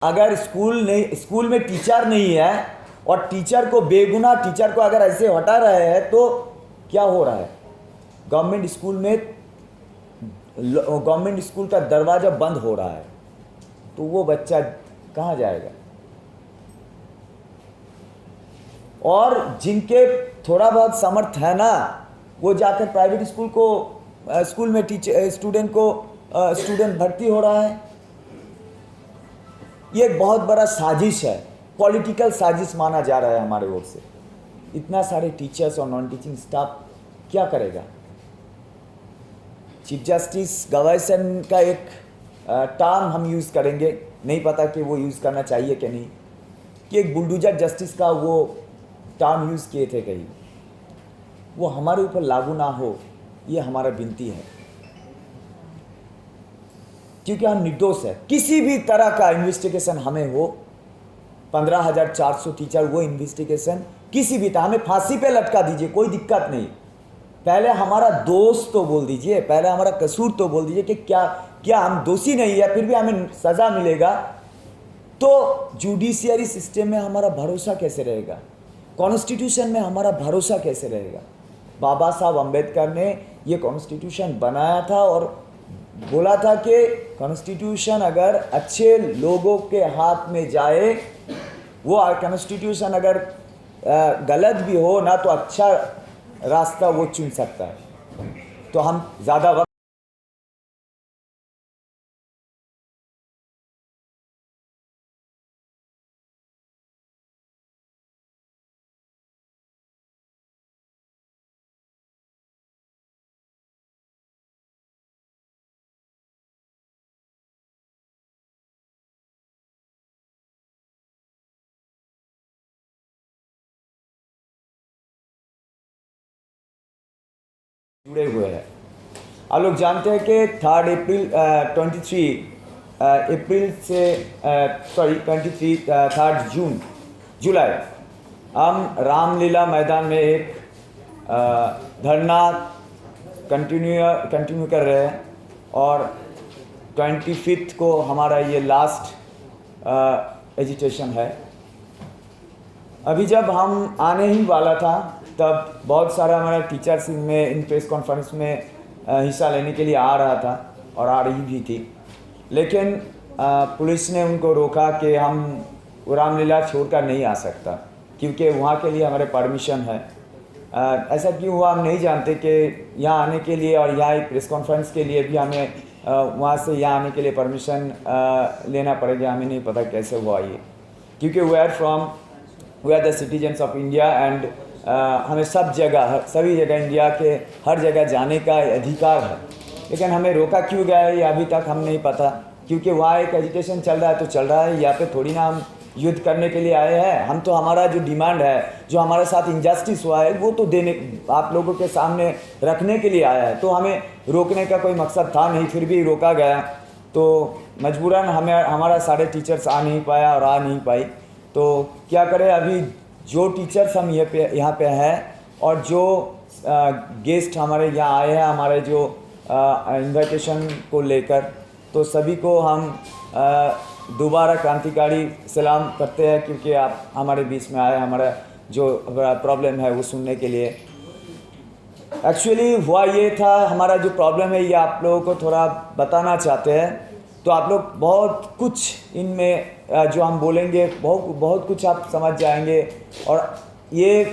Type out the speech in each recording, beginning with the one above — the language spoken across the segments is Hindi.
अगर स्कूल में टीचर नहीं है और टीचर को बेगुनाह टीचर को अगर ऐसे हटा रहे हैं तो क्या हो रहा है? गवर्नमेंट स्कूल का दरवाज़ा बंद हो रहा है, तो वो बच्चा कहाँ जाएगा? और जिनके थोड़ा बहुत समर्थ है ना, वो जाकर प्राइवेट स्कूल में स्टूडेंट भर्ती हो रहा है। ये एक बहुत बड़ा साजिश है, पॉलिटिकल साजिश माना जा रहा है हमारे ओर से। इतना सारे टीचर्स और नॉन टीचिंग स्टाफ क्या करेगा? चीफ जस्टिस गवाईसन का एक टर्म हम यूज़ करेंगे, नहीं पता कि वो यूज़ करना चाहिए कि नहीं, कि एक बुलडोजर जस्टिस का वो टर्म यूज़ किए थे कहीं, वो हमारे ऊपर लागू ना हो, ये हमारा विनती है। क्योंकि हम निर्दोष है। किसी भी तरह का इन्वेस्टिगेशन हमें हो, 15,400 टीचर, वो इन्वेस्टिगेशन किसी भी तरह, हमें फांसी पे लटका दीजिए, कोई दिक्कत नहीं। पहले हमारा दोष तो बोल दीजिए, पहले हमारा कसूर तो बोल दीजिए कि क्या हम दोषी नहीं है, फिर भी हमें सज़ा मिलेगा। तो जुडिशियरी सिस्टम में हमारा भरोसा कैसे रहेगा? कॉन्स्टिट्यूशन में हमारा भरोसा कैसे रहेगा? बाबा साहब अम्बेडकर ने ये कॉन्स्टिट्यूशन बनाया था और बोला था कि कॉन्स्टिट्यूशन अगर अच्छे लोगों के हाथ में जाए, वो कॉन्स्टिट्यूशन अगर गलत भी हो ना, तो अच्छा रास्ता वो चुन सकता है। तो हम ज़्यादा वक्त जुड़े हुए हैं। आप लोग जानते हैं कि 3 जुलाई हम रामलीला मैदान में एक धरना कंटिन्यू कर रहे हैं और 25 को हमारा ये लास्ट एजिटेशन है। अभी जब हम आने ही वाला था, तब बहुत सारा हमारा टीचर्स इन प्रेस कॉन्फ्रेंस में हिस्सा लेने के लिए आ रहा था और आ रही भी थी, लेकिन पुलिस ने उनको रोका कि हम रामलीला छोड़कर नहीं आ सकता, क्योंकि वहाँ के लिए हमारे परमिशन है। ऐसा क्यों हुआ हम नहीं जानते कि यहाँ आने के लिए और यहाँ एक प्रेस कॉन्फ्रेंस के लिए भी हमें वहाँ से यहाँ आने के लिए परमिशन लेना पड़ेगा। हमें नहीं पता कैसे हुआ ये, क्योंकि we are the citizens of India and हमें सभी जगह इंडिया के हर जगह जाने का अधिकार है। लेकिन हमें रोका क्यों गया है ये अभी तक हम नहीं पता, क्योंकि वहाँ एक एजुकेशन चल रहा है तो चल रहा है। यहाँ पे थोड़ी ना हम युद्ध करने के लिए आए हैं। हम तो हमारा जो डिमांड है, जो हमारे साथ इंजस्टिस हुआ है, वो तो आप लोगों के सामने रखने के लिए आया है। तो हमें रोकने का कोई मकसद था नहीं, फिर भी रोका गया। तो मजबूरन हमारा सारे टीचर्स आ नहीं पाया और आ नहीं पाई। तो क्या करें, अभी जो टीचर्स हम यहाँ पे हैं और जो गेस्ट हमारे यहाँ आए हैं हमारे जो इन्विटेशन को लेकर, तो सभी को हम दोबारा क्रांतिकारी सलाम करते हैं, क्योंकि आप हमारे बीच में आए, हमारा जो प्रॉब्लम है वो सुनने के लिए। एक्चुअली हुआ ये था, हमारा जो प्रॉब्लम है ये आप लोगों को थोड़ा बताना चाहते हैं। तो आप लोग बहुत कुछ इनमें जो हम बोलेंगे बहुत कुछ आप समझ जाएंगे। और ये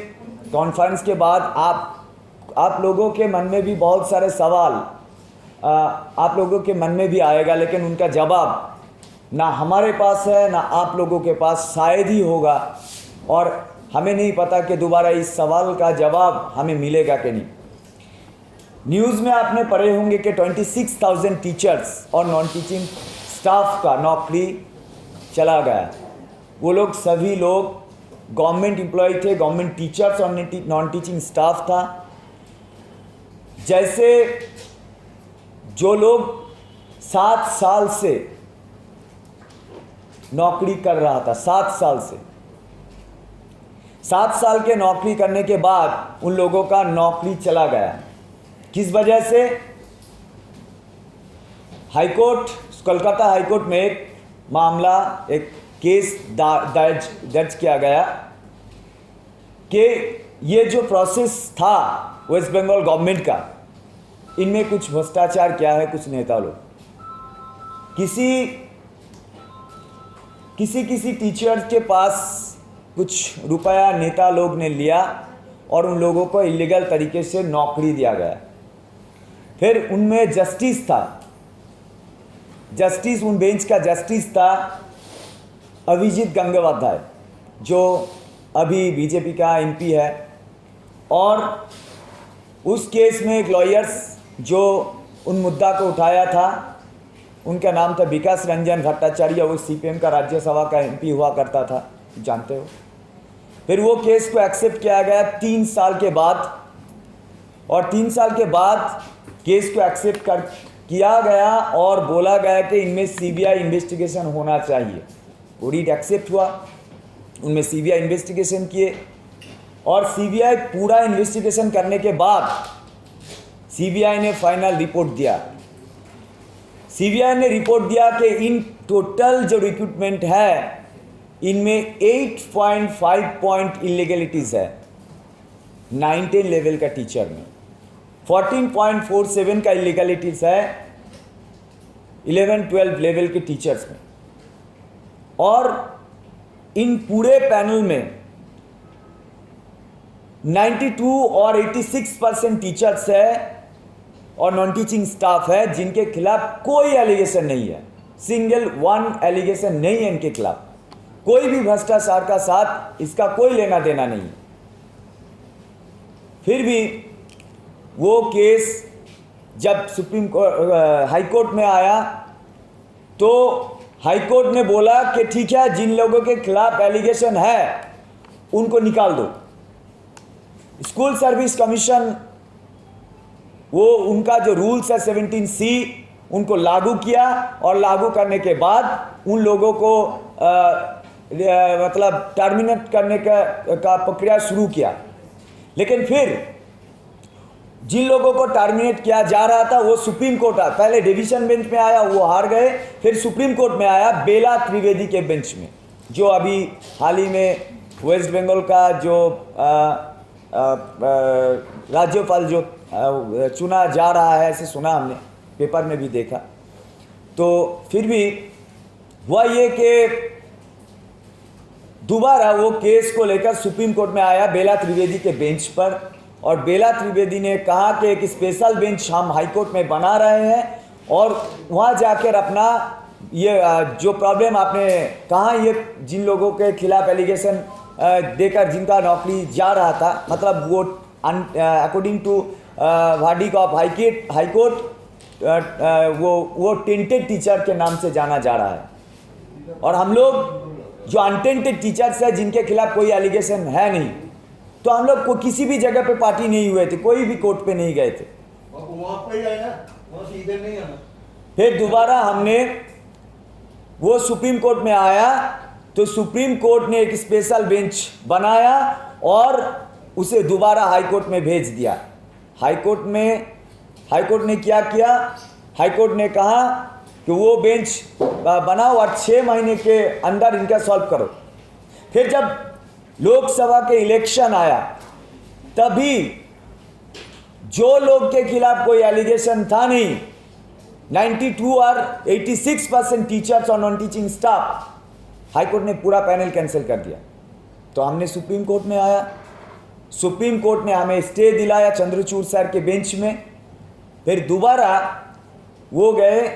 कॉन्फ्रेंस के बाद आप लोगों के मन में भी बहुत सारे सवाल आप लोगों के मन में भी आएगा, लेकिन उनका जवाब ना हमारे पास है ना आप लोगों के पास शायद ही होगा। और हमें नहीं पता कि दोबारा इस सवाल का जवाब हमें मिलेगा कि नहीं। न्यूज़ में आपने पढ़े होंगे कि 26,000 टीचर्स और नॉन टीचिंग स्टाफ का नौकरी चला गया। वो लोग सभी लोग गवर्नमेंट एम्प्लॉय थे, गवर्नमेंट टीचर्स और नॉन टीचिंग स्टाफ था। जैसे जो लोग 7 साल से नौकरी कर रहा था, 7 साल से, 7 साल के नौकरी करने के बाद उन लोगों का नौकरी चला गया। किस वजह से? हाईकोर्ट, कोलकाता हाईकोर्ट में एक मामला, एक केस दर्ज किया गया कि ये जो प्रोसेस था वेस्ट बंगाल गवर्नमेंट का, इनमें कुछ भ्रष्टाचार किया है कुछ नेता लोग। किसी टीचर के पास कुछ रुपया नेता लोग ने लिया और उन लोगों को इलीगल तरीके से नौकरी दिया गया। फिर उनमें जस्टिस था, उन बेंच का जस्टिस था अभिजीत गंगोपाध्याय, जो अभी बीजेपी का एमपी है। और उस केस में एक लॉयर्स जो उन मुद्दा को उठाया था, उनका नाम था विकास रंजन भट्टाचार्य। वो सीपीएम का राज्यसभा का एमपी हुआ करता था, जानते हो। फिर वो केस को एक्सेप्ट किया गया 3 साल के बाद, और 3 साल के बाद केस को एक्सेप्ट किया गया और बोला गया कि इनमें सीबीआई इन्वेस्टिगेशन होना चाहिए। वो रीट एक्सेप्ट हुआ, उनमें सीबीआई इन्वेस्टिगेशन किए, और सीबीआई पूरा इन्वेस्टिगेशन करने के बाद सीबीआई ने फाइनल रिपोर्ट दिया। सीबीआई ने रिपोर्ट दिया कि इन टोटल जो रिक्रूटमेंट है, इनमें 8.5 पॉइंट इलीगलिटीज है 9-10 लेवल का टीचर में, 14.47 का इलीगलिटीज है 11-12 लेवल के टीचर्स में। और इन पूरे पैनल में 92 और 86% टीचर्स है और नॉन टीचिंग स्टाफ है जिनके खिलाफ कोई एलिगेशन नहीं है, सिंगल वन एलिगेशन नहीं है इनके खिलाफ। कोई भी भ्रष्टाचार का साथ इसका कोई लेना देना नहीं है। फिर भी वो केस जब सुप्रीम कोर्ट हाई कोर्ट में आया, तो हाई कोर्ट ने बोला कि ठीक है, जिन लोगों के खिलाफ एलिगेशन है उनको निकाल दो। स्कूल सर्विस कमीशन वो उनका जो रूल्स है 17C उनको लागू किया, और लागू करने के बाद उन लोगों को मतलब टर्मिनेट करने का प्रक्रिया शुरू किया। लेकिन फिर जिन लोगों को टर्मिनेट किया जा रहा था वो सुप्रीम कोर्ट आया। पहले डिवीजन बेंच में आया, वो हार गए। फिर सुप्रीम कोर्ट में आया बेला त्रिवेदी के बेंच में, जो अभी हाल ही में वेस्ट बंगाल का जो राज्यपाल जो चुना जा रहा है, ऐसे सुना हमने, पेपर में भी देखा। तो फिर भी हुआ ये कि दोबारा वो केस को लेकर सुप्रीम कोर्ट में आया बेला त्रिवेदी के बेंच पर, और बेला त्रिवेदी ने कहा कि एक स्पेशल बेंच हम हाई कोर्ट में बना रहे हैं, और वहाँ जाकर अपना ये जो प्रॉब्लम आपने कहा, ये जिन लोगों के खिलाफ एलिगेशन देकर जिनका नौकरी जा रहा था, मतलब वो according to verdict of high court वो टेंटेड टीचर के नाम से जाना जा रहा है। और हम लोग जो अनटेंटेड टीचर्स है जिनके खिलाफ कोई एलिगेशन है नहीं, तो हम लोग को किसी भी जगह पे पार्टी नहीं हुए थे, कोई भी कोर्ट पे नहीं गए थे। फिर दोबारा हमने वो सुप्रीम कोर्ट में आया, तो सुप्रीम कोर्ट ने एक स्पेशल बेंच बनाया और उसे दोबारा हाई कोर्ट में भेज दिया। हाई कोर्ट ने क्या किया, हाई कोर्ट ने कहा कि वो बेंच बनाओ और 6 महीने के अंदर इनका सॉल्व करो। फिर जब लोकसभा के इलेक्शन आया, तभी जो लोग के खिलाफ कोई एलिगेशन था नहीं, 92 और 86% टीचर्स और non teaching staff, high court ने पूरा पैनल कैंसिल कर दिया। तो हमने सुप्रीम कोर्ट में आया, सुप्रीम कोर्ट ने हमें स्टे दिलाया चंद्रचूड़ सर के बेंच में। फिर दोबारा वो गए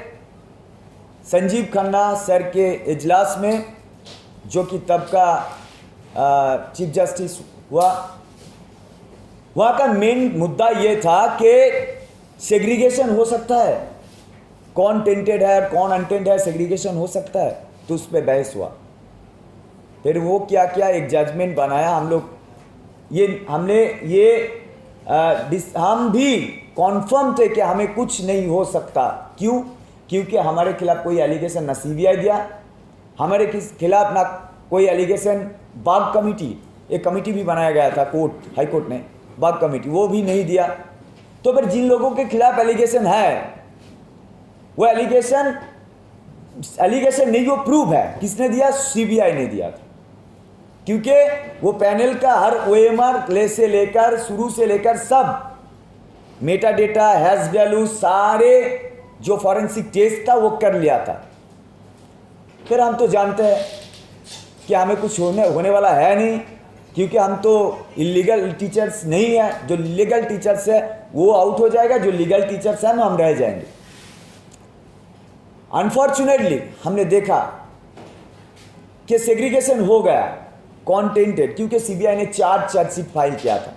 संजीव खन्ना सर के इजलास में, जो कि तब का चीफ जस्टिस हुआ। वहाँ का मेन मुद्दा ये था कि सेग्रीगेशन हो सकता है, कौन टेंटेड है कौन अनटेंटेड है, सेग्रीगेशन हो सकता है, तो उस पर बहस हुआ। फिर वो क्या क्या एक जजमेंट बनाया। हम लोग हम भी कॉन्फर्म थे कि हमें कुछ नहीं हो सकता। क्यों? क्योंकि हमारे खिलाफ कोई एलिगेशन ना सीबीआई दिया, हमारे खिलाफ ना कोई एलिगेशन बाग कमेटी, एक कमेटी भी बनाया गया था कोर्ट, हाई कोर्ट ने, बाग कमेटी, वो भी नहीं दिया। तो फिर जिन लोगों के खिलाफ एलिगेशन है, वो एलिगेशन एलिगेशन नहीं, वो प्रूव है। किसने दिया? सीबीआई ने दिया था, क्योंकि वो पैनल का हर ओएमआर से लेकर शुरू से लेकर सब मेटा डेटा, हैश वैल्यू, सारे जो फॉरेंसिक टेस्ट था वो कर लिया था। फिर हम तो जानते हैं कि हमें कुछ होने वाला है नहीं, क्योंकि हम तो इलीगल टीचर्स नहीं है। जो लीगल टीचर्स है वो आउट हो जाएगा, जो लीगल टीचर्स हैं हम रह जाएंगे। अनफॉर्चुनेटली हमने देखा कि सेग्रीगेशन हो गया कॉन्टेंटेड, क्योंकि सीबीआई ने 4 चार्जशीट फाइल किया था।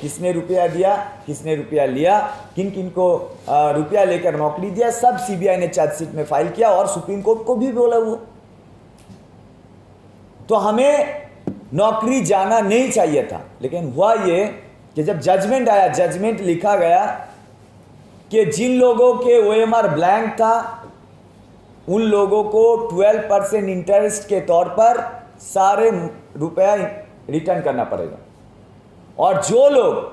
किसने रुपया दिया, किसने रुपया लिया, किन किन को रुपया लेकर नौकरी दिया, सब सीबीआई ने चार्जशीट में फाइल किया और सुप्रीम कोर्ट को भी बोला वो। तो हमें नौकरी जाना नहीं चाहिए था। लेकिन हुआ ये कि जब जजमेंट आया, जजमेंट लिखा गया कि जिन लोगों के ओएमआर ब्लैंक था उन लोगों को 12% इंटरेस्ट के तौर पर सारे रुपया रिटर्न करना पड़ेगा, और जो लोग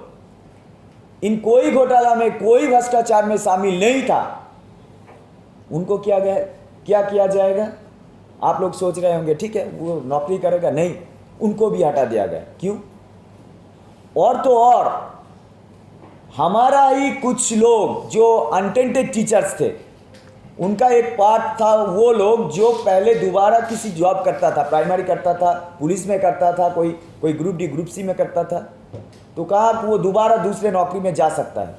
इन कोई घोटाला में, कोई भ्रष्टाचार में शामिल नहीं था उनको क्या किया जाएगा? आप लोग सोच रहे होंगे ठीक है वो नौकरी करेगा, नहीं, उनको भी हटा दिया गया। क्यों? और तो और हमारा ही कुछ लोग जो अनटेंटेड टीचर्स थे, उनका एक पार्ट था, वो लोग जो पहले दोबारा किसी जॉब करता था, प्राइमरी करता था, पुलिस में करता था, कोई ग्रुप डी ग्रुप सी में करता था, तो कहा कि वो दोबारा दूसरे नौकरी में जा सकता है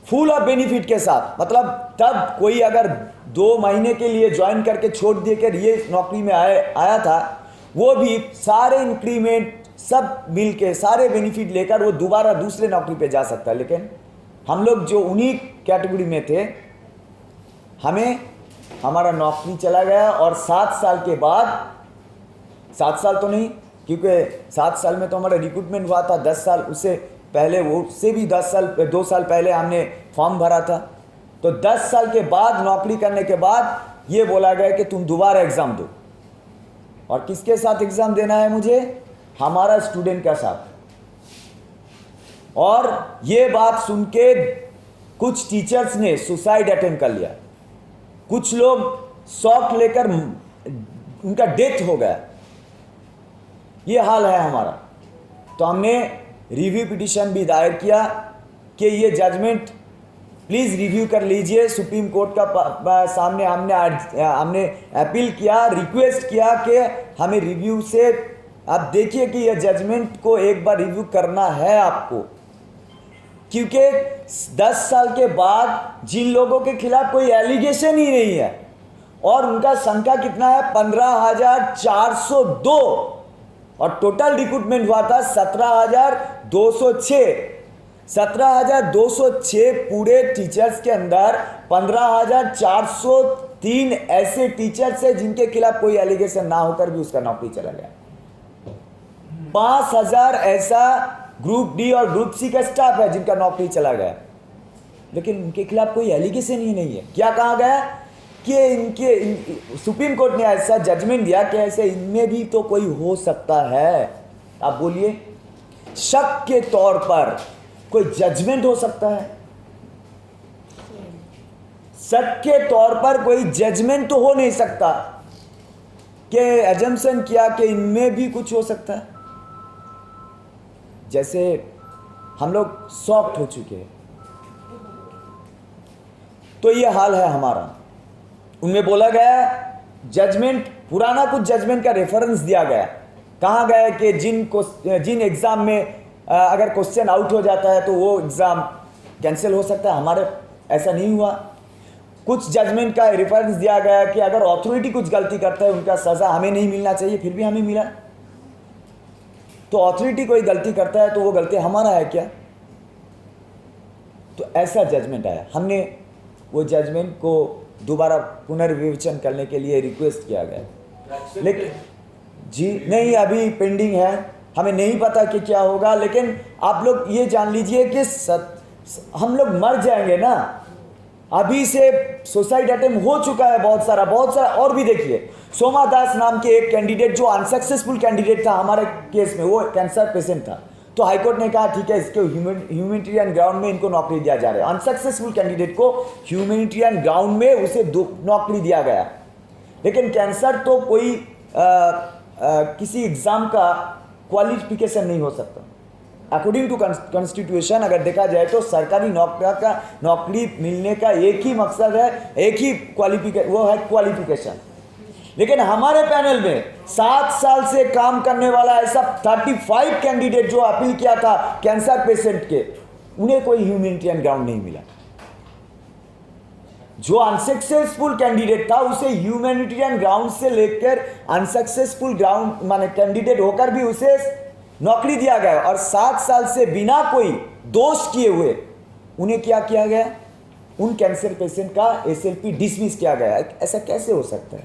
फुल ऑफ बेनिफिट के साथ। मतलब तब कोई अगर 2 महीने के लिए ज्वाइन करके छोड़ देकर ये नौकरी में आया था, वो भी सारे इंक्रीमेंट सब मिल के सारे बेनिफिट लेकर वो दोबारा दूसरे नौकरी पे जा सकता है। लेकिन हम लोग जो उन्हीं कैटेगरी में थे, हमें हमारा नौकरी चला गया, और 7 साल के बाद, 7 साल तो नहीं, क्योंकि 7 साल में तो हमारा रिक्रूटमेंट हुआ था, 10 साल उससे पहले, वो उससे भी 2 साल पहले हमने फॉर्म भरा था। तो 10 साल के बाद नौकरी करने के बाद ये बोला गया कि तुम दोबारा एग्ज़ाम दो। और किसके साथ एग्ज़ाम देना है मुझे? हमारा स्टूडेंट का साथ। और ये बात सुन के कुछ टीचर्स ने सुसाइड अटेम्प्ट कर लिया, कुछ लोग शॉक लेकर उनका डेथ हो गया। ये हाल है हमारा। तो हमने रिव्यू पिटीशन भी दायर किया कि ये जजमेंट प्लीज़ रिव्यू कर लीजिए। सुप्रीम कोर्ट का सामने हमने अपील किया, रिक्वेस्ट किया कि हमें रिव्यू से आप देखिए कि यह जजमेंट को एक बार रिव्यू करना है आपको, क्योंकि 10 साल के बाद जिन लोगों के खिलाफ कोई एलिगेशन ही नहीं है और उनका संख्या कितना है 15,402, और टोटल रिक्रूटमेंट हुआ था 17,206। 17,206 पूरे टीचर्स के अंदर 15,403 ऐसे टीचर्स हैं जिनके खिलाफ कोई एलिगेशन ना होकर भी उसका नौकरी चला गया। 5,000 ऐसा ग्रुप डी और ग्रुप सी का स्टाफ है जिनका नौकरी चला गया, लेकिन उनके खिलाफ कोई एलिगेशन ही नहीं है। क्या कहा गया कि सुप्रीम कोर्ट ने ऐसा जजमेंट दिया कि ऐसे इनमें भी तो कोई हो सकता है। आप बोलिए, शक के तौर पर कोई जजमेंट हो सकता है? शक के तौर पर कोई जजमेंट तो हो नहीं सकता कि एजम्पशन किया कि इनमें भी कुछ हो सकता है। जैसे हम लोग शॉक्ड हो चुके हैं। तो ये हाल है हमारा। उनमें बोला गया जजमेंट, पुराना कुछ जजमेंट का रेफरेंस दिया गया, कहा गया कि जिन एग्जाम में अगर क्वेश्चन आउट हो जाता है तो वो एग्जाम कैंसिल हो सकता है। हमारे ऐसा नहीं हुआ। कुछ जजमेंट का रेफरेंस दिया गया कि अगर अथॉरिटी कुछ गलती करता है उनका सजा हमें नहीं मिलना चाहिए, फिर भी हमें मिला। तो अथॉरिटी कोई गलती करता है तो वो गलती हमारा है क्या? तो ऐसा जजमेंट आया। हमने वो जजमेंट को दोबारा पुनर्विवेचन करने के लिए रिक्वेस्ट किया गया, लेकिन जी नहीं, अभी पेंडिंग है। हमें नहीं पता कि क्या होगा, लेकिन आप लोग ये जान लीजिए कि हम लोग मर जाएंगे ना। अभी से सुसाइड अटेम्प्ट हो चुका है बहुत सारा। और भी देखिए, सोमा दास नाम के एक कैंडिडेट जो अनसक्सेसफुल कैंडिडेट था हमारे केस में, वो कैंसर पेशेंट था, तो हाईकोर्ट ने कहा ठीक है, इसके ह्यूमैनिटेरियन ग्राउंड में इनको नौकरी दिया जा रहा है। अनसक्सेसफुल कैंडिडेट को ह्यूमैनिटेरियन ग्राउंड में उसे नौकरी दिया गया। लेकिन कैंसर तो कोई किसी एग्जाम का क्वालिफिकेशन नहीं हो सकता। अकॉर्डिंग टू कॉन्स्टिट्यूशन अगर देखा जाए तो सरकारी नौकरी मिलने का एक ही मकसद है, एक ही वो है क्वालिफिकेशन। लेकिन हमारे पैनल में 7 साल से काम करने वाला ऐसा 35 कैंडिडेट जो अपील किया था कैंसर पेशेंट के, उन्हें कोई ह्यूमैनिटेरियन ग्राउंड नहीं मिला। जो अनसक्सेसफुल कैंडिडेट था उसे ह्यूमैनिटेरियन ग्राउंड से लेकर अनसक्सेसफुल ग्राउंड माने कैंडिडेट होकर भी उसे नौकरी दिया गया, और 7 साल से बिना कोई दोष किए हुए उन्हें क्या किया गया, उन कैंसर पेशेंट का एसएलपी डिसमिस किया गया। ऐसा कैसे हो सकता है?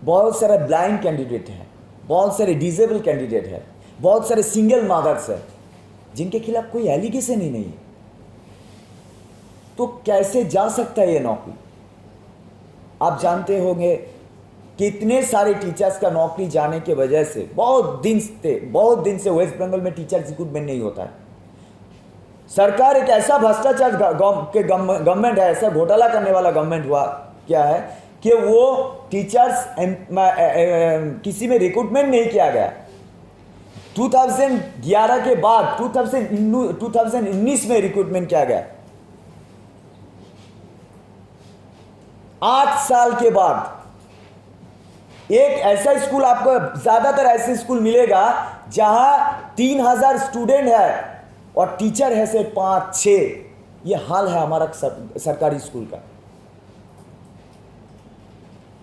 बहुत सारे ब्लाइंड कैंडिडेट हैं, बहुत सारे डिसेबल कैंडिडेट हैं, बहुत सारे सिंगल मदर्स हैं जिनके खिलाफ कोई एलिगेशन ही नहीं है। तो कैसे जा सकता है ये नौकरी? आप जानते होंगे कितने सारे टीचर्स का नौकरी जाने के वजह से बहुत दिन से वेस्ट बंगाल में टीचर रिक्रूटमेंट नहीं होता है। सरकार एक ऐसा भ्रष्टाचार गवर्नमेंट है, ऐसा घोटाला करने वाला गवर्नमेंट हुआ क्या है कि वो टीचर्स किसी में रिक्रूटमेंट नहीं किया गया। 2011 के बाद 2019 में रिक्रूटमेंट किया गया। 8 साल के बाद एक ऐसा स्कूल, आपको ज्यादातर ऐसे स्कूल मिलेगा जहां 3000 स्टूडेंट है और टीचर है से 5-6। ये हाल है हमारा सरकारी स्कूल का।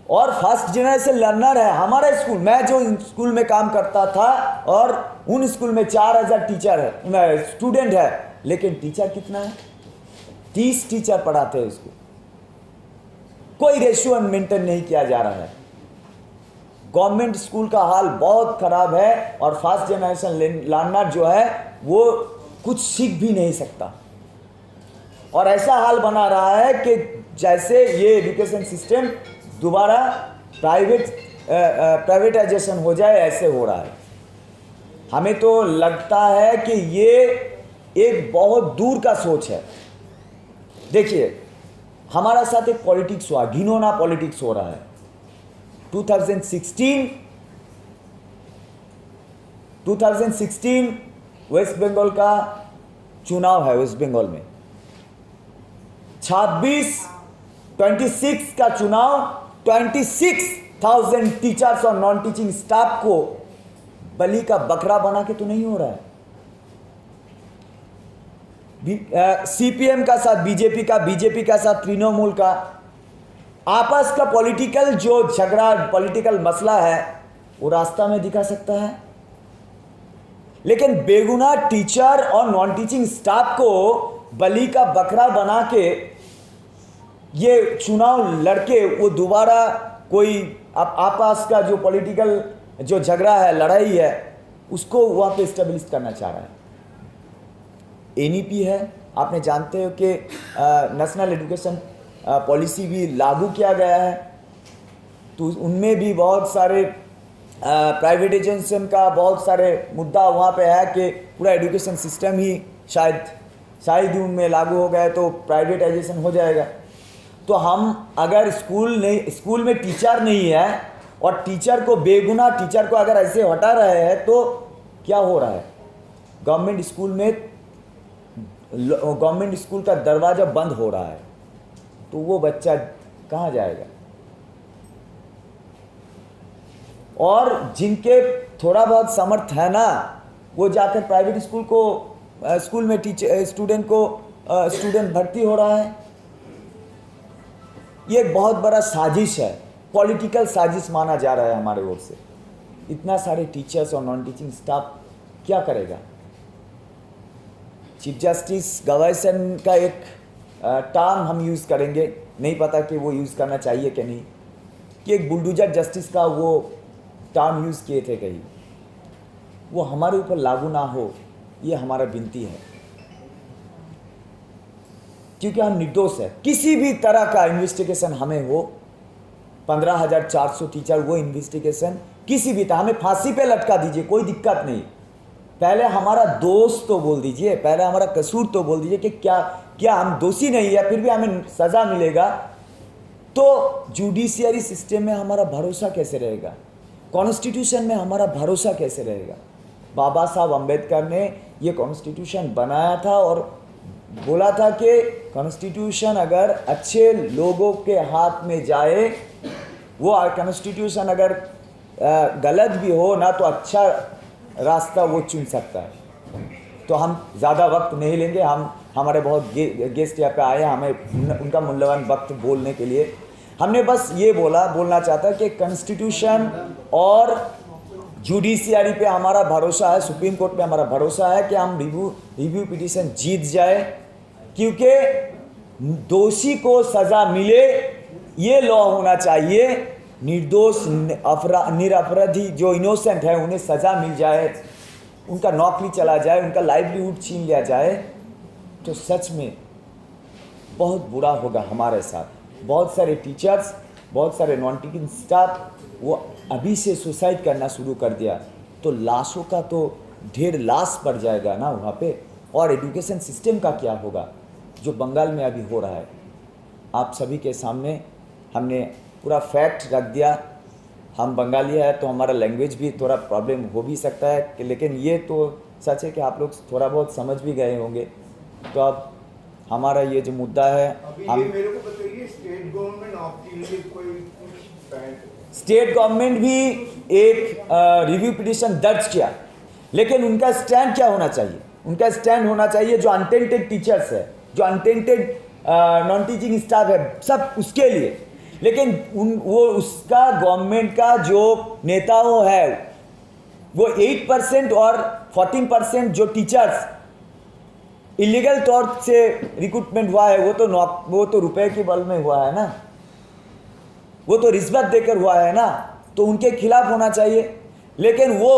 और फर्स्ट जनरेशन लर्नर है हमारा स्कूल। मैं जो स्कूल में काम करता था और उन स्कूल में 4000 टीचर है, स्टूडेंट है, लेकिन टीचर कितना है? 30 टीचर पढ़ाते हैं इसको। कोई रेशियो मेंटेन नहीं किया जा रहा है। गवर्नमेंट स्कूल का हाल बहुत खराब है और फर्स्ट जनरेशन लर्नर जो है वो कुछ सीख भी नहीं सकता। और ऐसा हाल बना रहा है कि जैसे ये एजुकेशन सिस्टम दोबारा प्राइवेटाइजेशन हो जाए, ऐसे हो रहा है। हमें तो लगता है कि ये एक बहुत दूर का सोच है। देखिए, हमारा साथ एक पॉलिटिक्स हुआ, घिनौना पॉलिटिक्स हो रहा है। 2016 वेस्ट बंगाल का चुनाव है। वेस्ट बंगाल में 26 का चुनाव, 26,000 टीचर्स और नॉन टीचिंग स्टाफ को बलि का बकरा बना के तो नहीं हो रहा है। सीपीएम का साथ बीजेपी का, बीजेपी का साथ तृणमूल का, आपस का पॉलिटिकल जो झगड़ा, पॉलिटिकल मसला है, वो रास्ता में दिखा सकता है। लेकिन बेगुनाह टीचर और नॉन टीचिंग स्टाफ को बलि का बकरा बना के ये चुनाव लड़के वो दोबारा कोई आपस का जो पॉलिटिकल जो झगड़ा है, लड़ाई है, उसको वहाँ पे स्टेब्लिश करना चाह रहा है। एनईपी है, आपने जानते हो कि नेशनल एजुकेशन पॉलिसी भी लागू किया गया है, तो उनमें भी बहुत सारे प्राइवेटाइजेशन का बहुत सारे मुद्दा वहाँ पे है कि पूरा एजुकेशन सिस्टम ही शायद उनमें लागू हो गया तो प्राइवेटाइजेशन हो जाएगा। तो हम अगर स्कूल में टीचर नहीं है और टीचर को, बेगुनाह टीचर को अगर ऐसे हटा रहे हैं तो क्या हो रहा है? गवर्नमेंट स्कूल का दरवाज़ा बंद हो रहा है, तो वो बच्चा कहाँ जाएगा? और जिनके थोड़ा बहुत समर्थ है ना, वो जाकर प्राइवेट स्कूल में स्टूडेंट भर्ती हो रहा है। ये एक बहुत बड़ा साजिश है, पॉलिटिकल साजिश माना जा रहा है हमारे ओर से। इतना सारे टीचर्स और नॉन टीचिंग स्टाफ क्या करेगा? चीफ जस्टिस गवाईसन का एक टर्म हम यूज़ करेंगे, नहीं पता कि वो यूज़ करना चाहिए कि नहीं, कि एक बुलडोजर जस्टिस का वो टर्म यूज़ किए थे कहीं, वो हमारे ऊपर लागू ना हो, ये हमारा विनती है। क्योंकि हम निर्दोष है। किसी भी तरह का इन्वेस्टिगेशन हमें हो, 15,400 टीचर, वो इन्वेस्टिगेशन किसी भी था, हमें फांसी पे लटका दीजिए, कोई दिक्कत नहीं। पहले हमारा दोस्त तो बोल दीजिए, पहले हमारा कसूर तो बोल दीजिए कि क्या हम दोषी नहीं है, फिर भी हमें सज़ा मिलेगा। तो जुडिशियरी सिस्टम में हमारा भरोसा कैसे रहेगा? कॉन्स्टिट्यूशन में हमारा भरोसा कैसे रहेगा? बाबा साहब अम्बेडकर ने ये कॉन्स्टिट्यूशन बनाया था और बोला था कि कॉन्स्टिट्यूशन अगर अच्छे लोगों के हाथ में जाए, वो कॉन्स्टिट्यूशन अगर गलत भी हो ना, तो अच्छा रास्ता वो चुन सकता है। तो हम ज़्यादा वक्त नहीं लेंगे, हमारे बहुत गेस्ट यहाँ पे आए हैं, हमें उनका मूल्यवान वक्त बोलने के लिए। हमने बस ये बोलना चाहता कि कॉन्स्टिट्यूशन और जुडिशियरी पे हमारा भरोसा है, सुप्रीम कोर्ट पे हमारा भरोसा है कि हम रिव्यू पिटीशन जीत जाए, क्योंकि दोषी को सज़ा मिले, ये लॉ होना चाहिए। निर्दोष निरपराधी जो इनोसेंट है उन्हें सज़ा मिल जाए, उनका नौकरी चला जाए, उनका लाइवलीहुड छीन लिया जाए, तो सच में बहुत बुरा होगा हमारे साथ। बहुत सारे टीचर्स, बहुत सारे नॉन टीचिंग स्टाफ वो अभी से सुसाइड करना शुरू कर दिया, तो लाशों का तो ढेर लाश पड़ जाएगा ना वहाँ पे। और एजुकेशन सिस्टम का क्या होगा जो बंगाल में अभी हो रहा है? आप सभी के सामने हमने पूरा फैक्ट रख दिया। हम बंगाली है तो हमारा लैंग्वेज भी थोड़ा प्रॉब्लम हो भी सकता है, लेकिन ये तो सच है कि आप लोग थोड़ा बहुत समझ भी गए होंगे। तो अब हमारा ये जो मुद्दा है, हम मेरे को बताइए, स्टेट गवर्नमेंट आपके लिए स्टेट गवर्नमेंट भी एक रिव्यू पिटीशन दर्ज किया, लेकिन उनका स्टैंड क्या होना चाहिए? उनका स्टैंड होना चाहिए जो अनटेंटेड टीचर्स है, जो अनटेंटेड नॉन टीचिंग स्टाफ है, सब उसके लिए। लेकिन वो उसका गवर्नमेंट का जो नेताओं है वो 8% और 14% जो टीचर्स इलीगल तौर से रिक्रूटमेंट हुआ है, वो तो रुपए के बल में हुआ है ना, वो तो रिश्वत देकर हुआ है ना, तो उनके खिलाफ होना चाहिए। लेकिन वो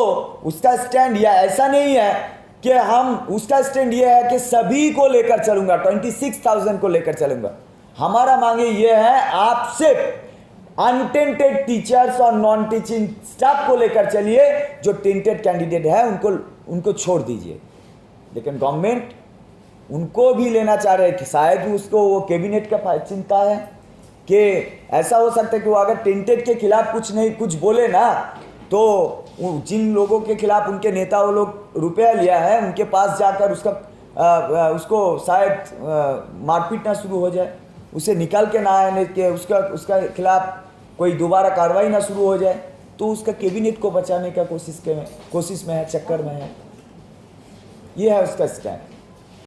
उसका स्टैंड या ऐसा नहीं है कि उसका स्टैंड ये है कि सभी को लेकर चलूंगा, 26,000 को लेकर चलूंगा। हमारा मांगे ये है, आप सिर्फ अनटेंटेड टीचर्स और नॉन टीचिंग स्टाफ को लेकर चलिए, जो टेंटेड कैंडिडेट है उनको छोड़ दीजिए। लेकिन गवर्नमेंट उनको भी लेना चाह रहे हैं कि शायद उसको वो कैबिनेट का चिंता है कि ऐसा हो सकता है कि वो अगर टेंटेड के खिलाफ कुछ बोले ना, तो जिन लोगों के खिलाफ उनके नेताओं लोग रुपया लिया है, उनके पास जाकर उसको शायद मारपीट ना शुरू हो जाए, उसे निकाल के ना आने के उसका खिलाफ कोई दोबारा कार्रवाई ना शुरू हो जाए, तो उसका कैबिनेट को बचाने का कोशिश में है, चक्कर में है। ये है उसका स्टैंड।